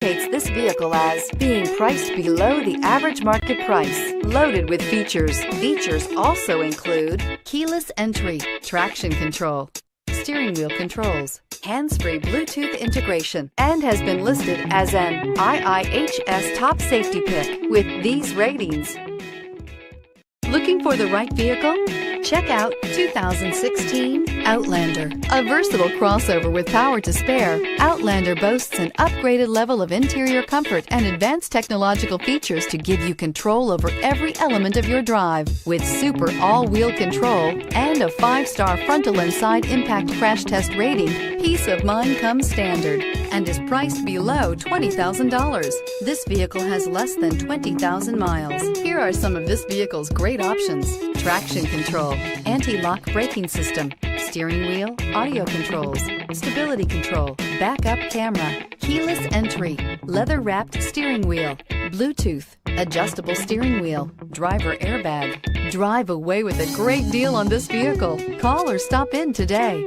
This vehicle as being priced below the average market price, loaded with features. Features also include keyless entry, traction control, steering wheel controls, hands-free Bluetooth integration, and has been listed as an IIHS top safety pick with these ratings. Looking for the right vehicle? Check out 2016 Outlander. A versatile crossover with power to spare, Outlander boasts an upgraded level of interior comfort and advanced technological features to give you control over every element of your drive. With super all-wheel control and a 5-star frontal and side impact crash test rating, peace of mind comes standard and is priced below $20,000. This vehicle has less than 20,000 miles. Here are some of this vehicle's great options: traction control, anti-lock braking system, steering wheel audio controls, stability control, backup camera, keyless entry, leather-wrapped steering wheel, Bluetooth, adjustable steering wheel, driver airbag. Drive away with a great deal on this vehicle. Call or stop in today.